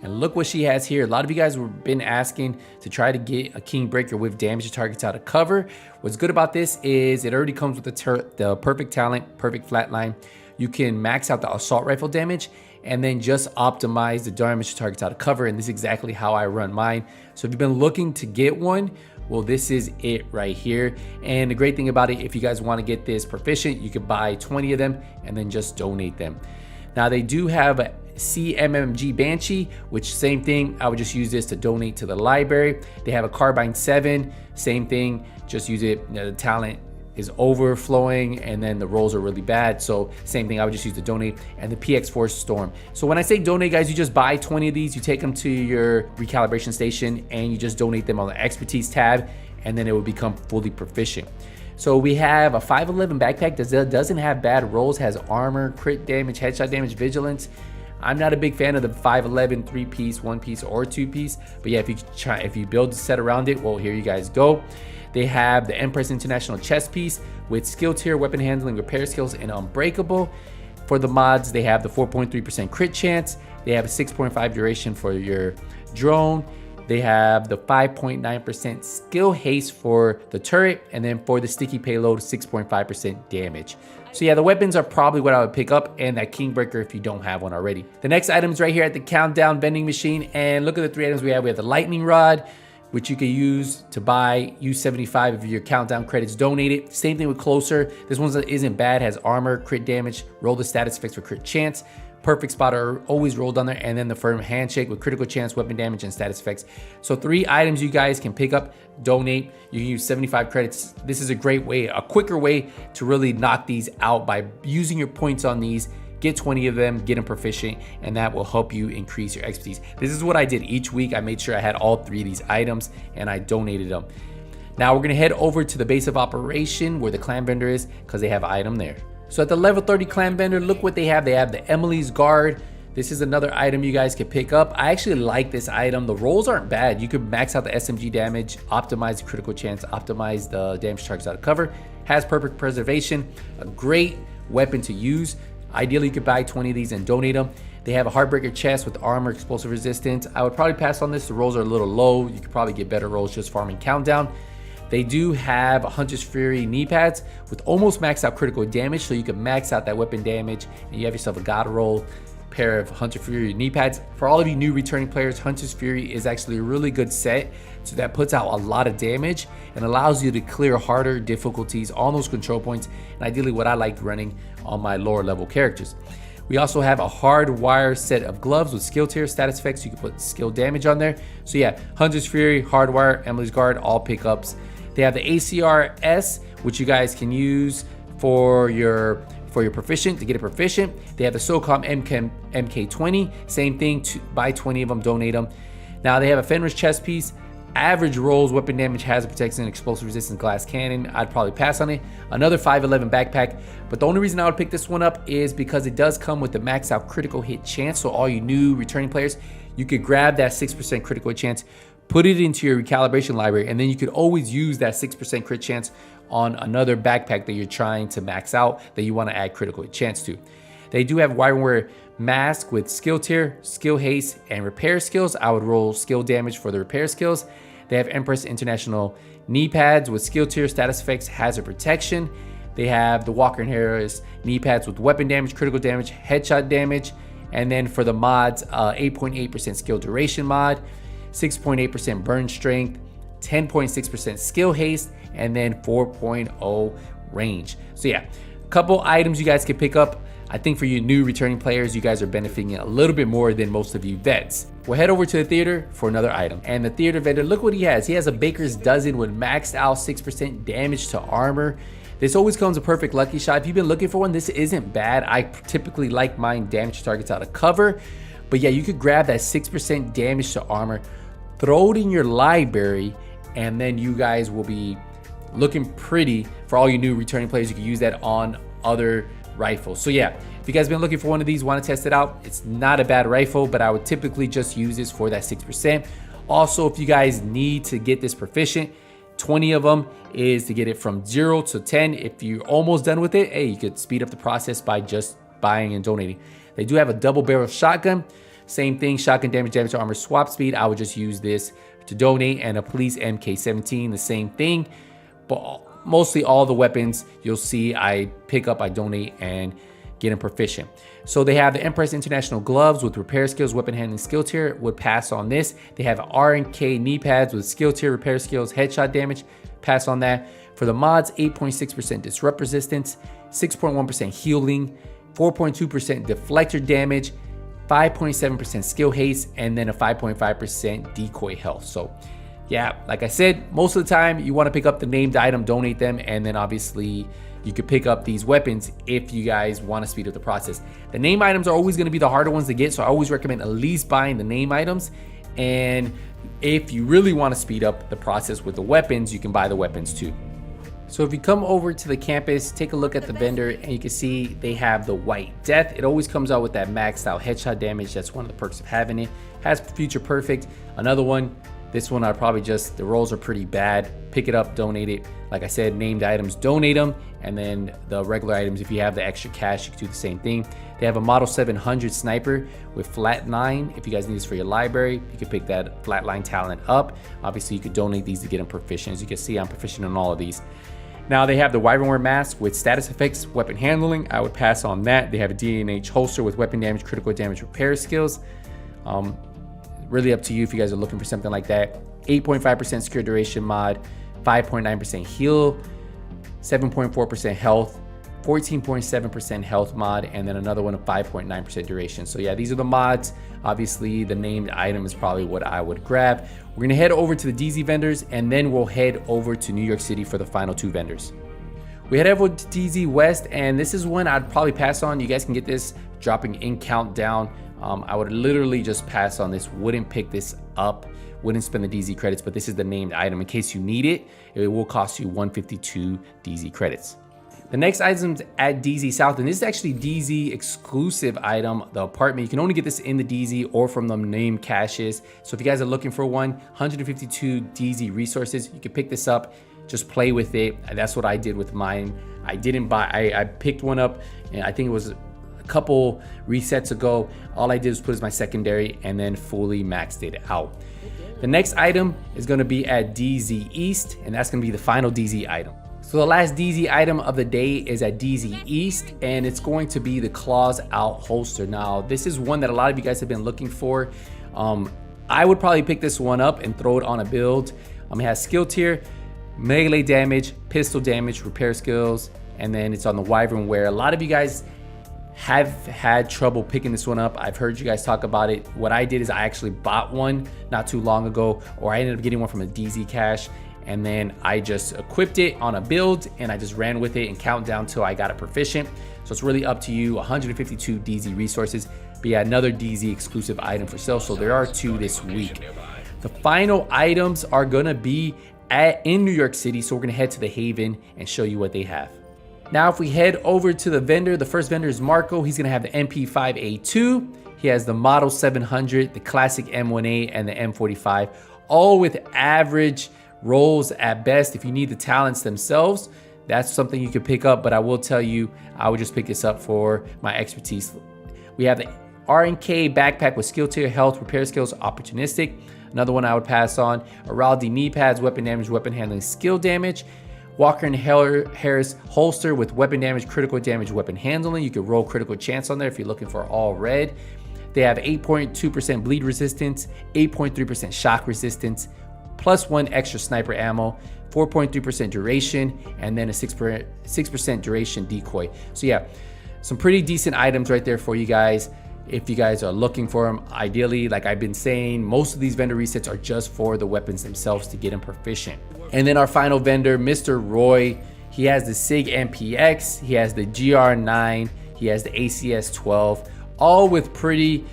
And look what she has here. A lot of you guys have been asking to try to get a Kingbreaker with damage to targets out of cover. What's good about this is it already comes with the perfect talent, perfect flatline. You can max out the assault rifle damage and then just optimize the damage to targets out of cover. And this is exactly how I run mine. So if you've been looking to get one, well, this is it right here. And the great thing about it, if you guys want to get this proficient, you could buy 20 of them and then just donate them. Now they do have a CMMG Banshee, which same thing, I would just use this to donate to the library. They have a Carbine 7, same thing, just use it. You know, the talent is overflowing and then the rolls are really bad, so same thing, I would just use to donate. And the PX4 Storm. So when I say donate, guys, you just buy 20 of these, you take them to your recalibration station and you just donate them on the expertise tab, and then it will become fully proficient. So we have a 511 backpack that doesn't have bad rolls, has armor, crit damage, headshot damage, vigilance. I'm not a big fan of the 511 3-piece, 1-piece, or 2-piece, but yeah, if you build a set around it, well, here you guys go. They have the Empress International chest piece with skill tier, weapon handling, repair skills, and unbreakable. For the mods, they have the 4.3% crit chance. They have a 6.5 duration for your drone. They have the 5.9% skill haste for the turret, and then for the sticky payload, 6.5% damage. So yeah, the weapons are probably what I would pick up, and that Kingbreaker if you don't have one already. The next item is right here at the countdown vending machine, and look at the 3 items we have. We have the lightning rod, which you can use to buy U75 of your countdown credits donated. Same thing with closer. This one isn't bad, has armor, crit damage, roll the status effects for crit chance. Perfect spotter, always rolled on there, and then the firm handshake with critical chance, weapon damage, and status effects. So 3 items you guys can pick up, donate. You can use 75 credits. This is a great way, a quicker way to really knock these out by using your points on these. Get 20 of them, get them proficient, and that will help you increase your expertise. This is what I did each week. I made sure I had all 3 of these items and I donated them. Now we're gonna head over to the base of operation where the clan vendor is, because they have an item there. So at the level 30 clan vendor, look what they have. They have the Emily's Guard. This is another item you guys can pick up. I actually like this item. The rolls aren't bad. You could max out the SMG damage, optimize the critical chance, optimize the damage targets out of cover. Has perfect preservation, a great weapon to use. Ideally, you could buy 20 of these and donate them. They have a Heartbreaker chest with armor, explosive resistance. I would probably pass on this. The rolls are a little low. You could probably get better rolls just farming countdown. They do have Hunter's Fury knee pads with almost maxed out critical damage, so you can max out that weapon damage and you have yourself a god roll pair of Hunter Fury knee pads. For all of you new returning players, Hunter's Fury is actually a really good set, so that puts out a lot of damage and allows you to clear harder difficulties on those control points, and ideally what I like running on my lower level characters. We also have a hardwire set of gloves with skill tier status effects. You can put skill damage on there. So yeah, Hunter's Fury, hardwire, Emily's Guard, all pickups. They have the ACRS, which you guys can use for your proficient, to get it proficient. They have the SOCOM MK20, same thing, buy 20 of them, donate them. Now they have a Fenris chest piece, average rolls, weapon damage, hazard protection, explosive resistance, glass cannon. I'd probably pass on it. Another 511 backpack, but the only reason I would pick this one up is because it does come with the max out critical hit chance. So all you new returning players, you could grab that 6% critical hit chance, put it into your recalibration library, and then you could always use that 6% crit chance on another backpack that you're trying to max out that you want to add critical hit chance to. They do have Wire mask with skill tier, skill haste, and repair skills. I would roll skill damage for the repair skills. They have Empress International knee pads with skill tier, status effects, hazard protection. They have the Walker and Harris knee pads with weapon damage, critical damage, headshot damage. And then for the mods, 8.8% skill duration mod, 6.8% burn strength, 10.6% skill haste, and then 4.0 range. So yeah, a couple items you guys can pick up. I think for you new returning players, you guys are benefiting a little bit more than most of you vets. We'll head over to the theater for another item. And the theater vendor, look what he has. He has a Baker's Dozen with maxed out 6% damage to armor. This always comes a perfect lucky shot. If you've been looking for one, this isn't bad. I typically like mine damage targets out of cover. But yeah, you could grab that 6% damage to armor, throw it in your library, and then you guys will be looking pretty. For all you new returning players, you can use that on other rifles. So yeah, if you guys been looking for one of these, want to test it out, it's not a bad rifle, but I would typically just use this for that 6%. Also, if you guys need to get this proficient, 20 of them is to get it from 0 to 10. If you're almost done with it, hey, you could speed up the process by just buying and donating. They do have a double barrel shotgun, Same thing, shotgun damage, damage to armor, swap speed. I would just use this to donate, and a police MK17, the same thing. But mostly all the weapons you'll see I pick up, I donate, and get them proficient. So they have the Empress International gloves with repair skills, weapon handling skill tier, would pass on this. They have R&K knee pads with skill tier, repair skills, headshot damage, pass on that. For the mods, 8.6% disrupt resistance, 6.1% healing, 4.2% deflector damage, 5.7% skill haste, and then a 5.5% decoy health. So yeah, like I said, most of the time you want to pick up the named item, donate them, and then obviously you could pick up these weapons if you guys want to speed up the process. The name items are always going to be the harder ones to get, so I always recommend at least buying the name items. And if you really want to speed up the process with the weapons, you can buy the weapons too. So if you come over to the campus, take a look at the vendor, and you can see they have the White Death. It always comes out with that maxed out headshot damage. That's one of the perks of having it. Has Future Perfect. Another one, this one I probably just, the rolls are pretty bad. Pick it up, donate it. Like I said, named items, donate them. And then the regular items, if you have the extra cash, you can do the same thing. They have a Model 700 sniper with flatline. If you guys need this for your library, you can pick that flatline talent up. Obviously, you could donate these to get them proficient. As you can see, I'm proficient in all of these. Now they have the Wyvernware mask with status effects, weapon handling. I would pass on that. They have a DNH holster with weapon damage, critical damage, repair skills. Really up to you if you guys are looking for something like that. 8.5% secure duration mod, 5.9% heal, 7.4% health, 14.7% health mod, and then another one of 5.9% duration. So yeah, these are the mods. Obviously, the named item is probably what I would grab. We're gonna head over to the DZ vendors, and then we'll head over to New York City for the final two vendors. We head over to DZ West, and this is one I'd probably pass on. You guys can get this dropping in countdown. I would literally just pass on this, wouldn't pick this up, wouldn't spend the DZ credits, but this is the named item. In case you need it, it will cost you 152 DZ credits. The next item's at DZ South, and this is actually DZ exclusive item, the apartment. You can only get this in the DZ or from the named caches. So if you guys are looking for one, 152 DZ resources, you can pick this up, just play with it. That's what I did with mine. I didn't buy, I picked one up, and I think it was a couple resets ago. All I did was put as my secondary and then fully maxed it out. The next item is gonna be at DZ East, and that's gonna be the final DZ item. So the last DZ item of the day is at DZ East, and it's going to be the Claws Out holster. Now, this is one that a lot of you guys have been looking for. I would probably pick this one up and throw it on a build. It has skill tier, melee damage, pistol damage, repair skills, and then it's on the Wyvernware. A lot of you guys have had trouble picking this one up. I've heard you guys talk about it. What I did is I actually bought one not too long ago, or I ended up getting one from a DZ cache, and then I just equipped it on a build and I just ran with it and count down till I got it proficient. So it's really up to you. 152 DZ resources. But yeah, another DZ exclusive item for sale. So there are two this week. The final items are gonna be in New York City. So we're gonna head to the Haven and show you what they have. Now, if we head over to the vendor, the first vendor is Marco. He's gonna have the MP5A2. He has the Model 700, the classic M1A, and the M45, all with average rolls at best. If you need the talents themselves, that's something you could pick up, but I will tell you, I would just pick this up for my expertise. We have the R&K backpack with skill tier, health, repair skills, opportunistic. Another one I would pass on. Araldi knee pads, weapon damage, weapon handling, skill damage. Walker and Harris holster with weapon damage, critical damage, weapon handling. You could roll critical chance on there if you're looking for all red. They have 8.2% bleed resistance, 8.3% shock resistance, +1 extra sniper ammo, 4.3% duration, and then a 6% duration decoy. So yeah, some pretty decent items right there for you guys. If you guys are looking for them, ideally, like I've been saying, most of these vendor resets are just for the weapons themselves to get them proficient. And then our final vendor, Mr. Roy, he has the SIG MPX, he has the GR9, he has the ACS 12, all with pretty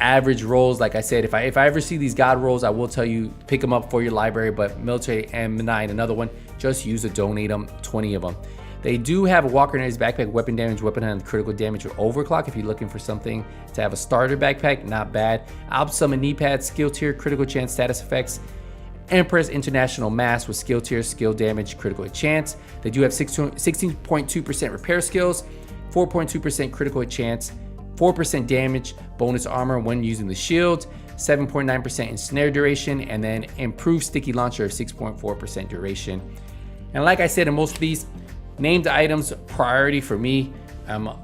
average rolls. Like I said, if I ever see these god rolls, I will tell you, pick them up for your library. But military M9, another one, just use to donate them, 20 of them. They do have a Walker and his backpack, weapon damage, weapon and critical damage with overclock. If you're looking for something to have a starter backpack, not bad. Alp Summon knee pads, skill tier, critical chance, status effects. Empress International mask with skill tier, skill damage, critical chance. They do have 16.2% repair skills, 4.2% critical chance, 4% damage bonus armor when using the shield, 7.9% in snare duration, and then improved sticky launcher of 6.4% duration. And like I said, in most of these named items, priority for me.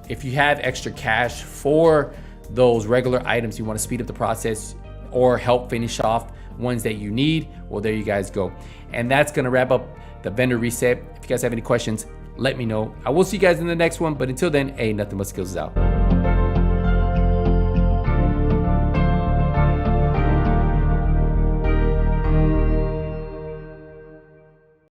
If you have extra cash for those regular items, you want to speed up the process or help finish off ones that you need, well, there you guys go. And that's gonna wrap up the vendor reset. If you guys have any questions, let me know. I will see you guys in the next one, but until then, hey, nothing but skills is out.